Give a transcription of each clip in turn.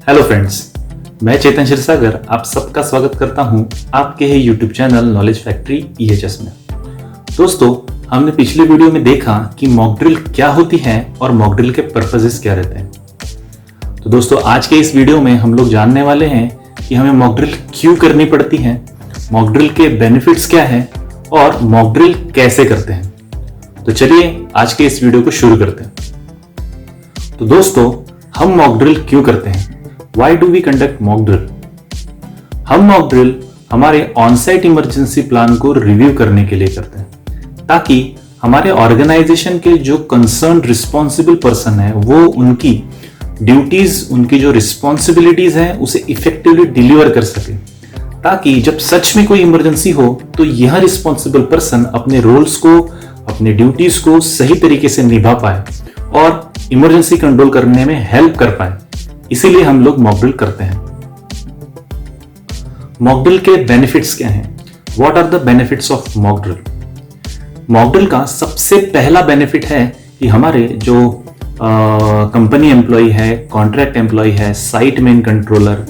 Hello friends, मैं चेतन क्षीरसागर आप सबका स्वागत करता हूं आपके ही YouTube channel knowledge factory EHS में। दोस्तों, हमने पिछली वीडियो में देखा कि मॉक ड्रिल क्या होती है और मॉक ड्रिल के पर्पसेस क्या रहते हैं। तो दोस्तों, आज के इस वीडियो में हम लोग जानने वाले हैं कि हमें मॉक ड्रिल क्यों करनी पड़ती है, मॉक ड्रिल के बेनिफिट्स क्या है और मॉक ड्रिल कैसे करते हैं। तो चलिए आज के इस वीडियो को शुरू करते हैं। तो दोस्तों, हम मॉक ड्रिल क्यों करते हैं? Why do we conduct mock drill? हम मॉक ड्रिल हमारे ऑन-साइट इमरजेंसी प्लान को रिव्यू करने के लिए करते हैं ताकि हमारे ऑर्गेनाइजेशन के जो कंसर्न रिस्पॉन्सिबल पर्सन है वो उनकी ड्यूटीज, उनकी जो रिस्पॉन्सिबिलिटीज हैं उसे इफेक्टिवली डिलीवर कर सके, ताकि जब सच में कोई इमरजेंसी हो तो यह रिस्पॉन्सिबल पर्सन अपने रोल्स को, अपने ड्यूटीज को सही तरीके से निभा पाए और इमरजेंसी कंट्रोल करने में हेल्प कर पाए। इसीलिए हम लोग मॉक ड्रिल करते हैं। मॉक ड्रिल के बेनिफिट्स क्या हैं? What are the benefits of mock drill? Mock drill का सबसे पहला बेनिफिट है कि हमारे जो कंपनी एम्प्लॉय है, कॉन्ट्रैक्ट एम्प्लॉय है, site main controller,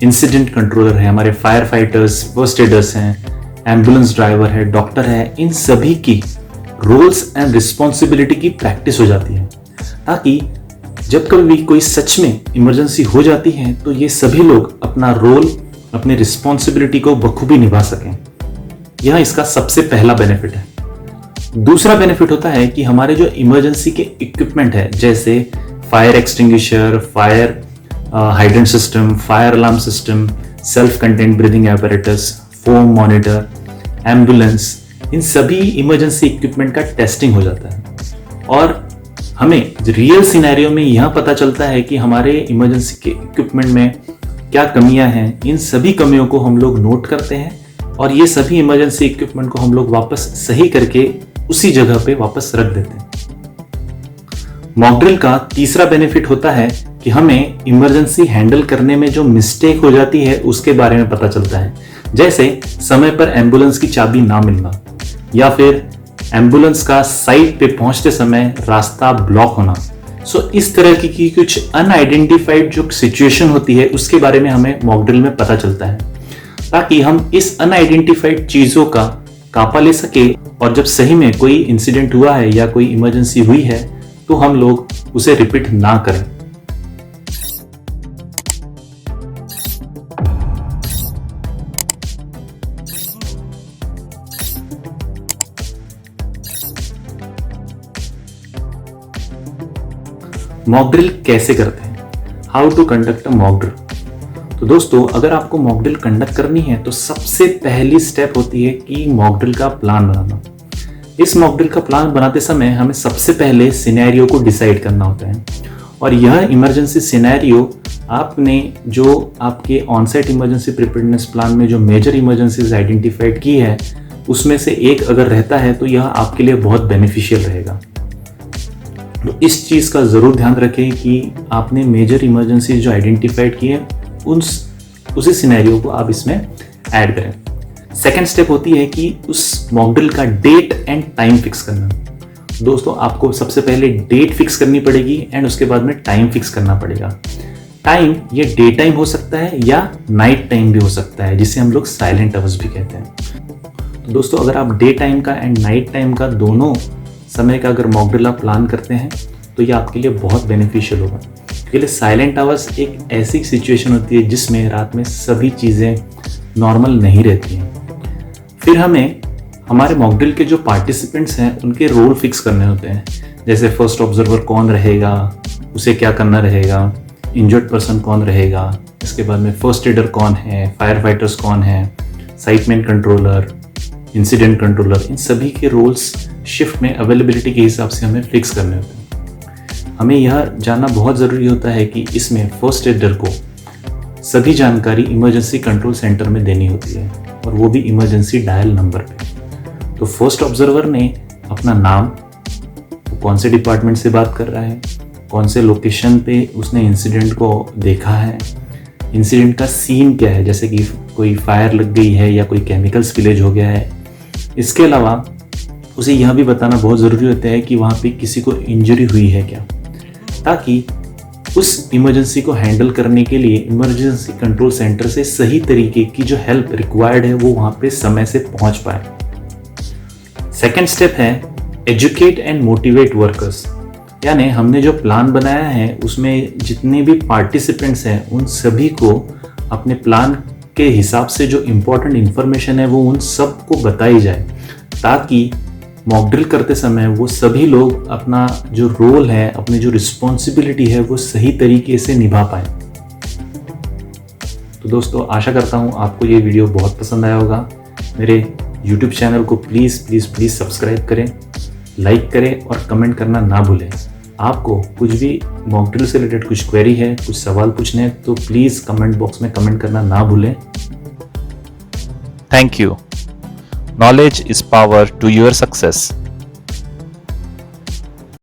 incident controller है, हमारे फायर फाइटर्स, फर्स्ट एडर्स हैं, एम्बुलेंस ड्राइवर है, डॉक्टर है, इन सभी की रोल्स एंड रिस्पॉन्सिबिलिटी की प्रैक्टिस हो जाती है, ताकि जब कभी भी कोई सच में इमरजेंसी हो जाती है तो ये सभी लोग अपना रोल, अपनी रिस्पॉन्सिबिलिटी को बखूबी निभा सकें। यह इसका सबसे पहला बेनिफिट है। दूसरा बेनिफिट होता है कि हमारे जो इमरजेंसी के इक्विपमेंट है, जैसे fire extinguisher, fire hydrant system, fire alarm system, self content breathing apparatus, foam monitor, ambulance, इन सभी इमरजेंसी इक्विपमेंट का टेस्टिंग हो जाता है और हमें रियल सिनेरियो में यह पता चलता है कि हमारे इमरजेंसी के इक्विपमेंट में क्या कमियां हैं। इन सभी कमियों को हम लोग नोट करते हैं और ये सभी इमरजेंसी इक्विपमेंट को हम लोग वापस सही करके उसी जगह पे वापस रख देते हैं। मॉक ड्रिल का तीसरा बेनिफिट होता है कि हमें इमरजेंसी हैंडल करने में जो मिस्टेक हो जाती है उसके बारे में पता चलता है, जैसे समय पर एम्बुलेंस की चाबी ना मिलना या फिर एम्बुलेंस का साइट पे पहुंचते समय रास्ता ब्लॉक होना। इस तरह की कुछ अनआइडेंटिफाइड जो सिचुएशन होती है उसके बारे में हमें मॉक ड्रिल में पता चलता है, ताकि हम इस अनआइडेंटिफाइड चीजों का कापा ले सके और जब सही में कोई इंसिडेंट हुआ है या कोई इमरजेंसी हुई है तो हम लोग उसे रिपीट ना करें। मॉक ड्रिल कैसे करते हैं? How to conduct a mock drill? तो दोस्तों, अगर आपको मॉक ड्रिल कंडक्ट करनी है तो सबसे पहली स्टेप होती है कि मॉक ड्रिल का प्लान बनाना। इस मॉक ड्रिल का प्लान बनाते समय हमें सबसे पहले सिनेरियो को डिसाइड करना होता है और यह इमरजेंसी सिनेरियो आपने जो आपके ऑनसाइट इमरजेंसी प्रिपेयर्डनेस प्लान में जो मेजर इमरजेंसीज आइडेंटिफाइड की है उसमें से एक अगर रहता है तो यह आपके लिए बहुत बेनिफिशियल रहेगा। तो इस चीज़ का ज़रूर ध्यान रखें कि आपने मेजर इमरजेंसी जो आइडेंटिफाइड की है उसी सिनेरियो को आप इसमें ऐड करें। सेकेंड स्टेप होती है कि उस मॉक ड्रिल का डेट एंड टाइम फिक्स करना। दोस्तों, आपको सबसे पहले डेट फिक्स करनी पड़ेगी एंड उसके बाद में टाइम फिक्स करना पड़ेगा। टाइम ये डे टाइम हो सकता है या नाइट टाइम भी हो सकता है, जिसे हम लोग साइलेंट आवर्स भी कहते हैं। तो दोस्तों, अगर आप डे टाइम का एंड नाइट टाइम का दोनों समय का अगर मॉक ड्रिल आप प्लान करते हैं तो ये आपके लिए बहुत बेनिफिशियल होगा। क्योंकि साइलेंट आवर्स एक ऐसी सिचुएशन होती है जिसमें रात में सभी चीज़ें नॉर्मल नहीं रहती हैं। फिर हमें हमारे मॉक ड्रिल के जो पार्टिसिपेंट्स हैं उनके रोल फिक्स करने होते हैं, जैसे फर्स्ट ऑब्जर्वर कौन रहेगा, उसे क्या करना रहेगा, इंजर्ड पर्सन कौन रहेगा, इसके बाद में फर्स्ट एडर कौन है, फायर फाइटर्स कौन है, site main controller, incident controller, इन सभी के रोल्स शिफ्ट में अवेलेबिलिटी के हिसाब से हमें फिक्स करने होते हैं। हमें यह जानना बहुत ज़रूरी होता है कि इसमें फर्स्ट एडर को सभी जानकारी इमरजेंसी कंट्रोल सेंटर में देनी होती है और वो भी इमरजेंसी डायल नंबर पे। तो फर्स्ट ऑब्जर्वर ने अपना नाम, वो कौन से डिपार्टमेंट से बात कर रहा है, कौन से लोकेशन पे उसने इंसिडेंट को देखा है, इंसिडेंट का सीन क्या है, जैसे कि कोई फायर लग गई है या कोई केमिकल स्पिलेज हो गया है। इसके अलावा उसे यह भी बताना बहुत ज़रूरी होता है कि वहाँ पे किसी को इंजरी हुई है क्या, ताकि उस इमरजेंसी को हैंडल करने के लिए इमरजेंसी कंट्रोल सेंटर से सही तरीके की जो हेल्प रिक्वायर्ड है वो वहां पे समय से पहुंच पाए। सेकेंड स्टेप है एजुकेट एंड मोटिवेट वर्कर्स, यानी हमने जो प्लान बनाया है उसमें जितने भी पार्टिसिपेंट्स हैं उन सभी को अपने प्लान के हिसाब से जो इम्पोर्टेंट इंफॉर्मेशन है वो उन सबको बताई जाए, ताकि मॉक ड्रिल करते समय वो सभी लोग अपना जो रोल है, अपनी जो रिस्पॉन्सिबिलिटी है वो सही तरीके से निभा पाए। तो दोस्तों आशा करता हूँ आपको ये वीडियो बहुत पसंद आया होगा। मेरे YouTube चैनल को प्लीज़ प्लीज़ प्लीज़ सब्सक्राइब करें, लाइक करें और कमेंट करना ना भूलें। आपको कुछ भी मॉक ड्रिल से रिलेटेड कुछ क्वेरी है, कुछ सवाल पूछने हैं तो प्लीज़ कमेंट बॉक्स में कमेंट करना ना भूलें। Thank you. Knowledge is power to your success.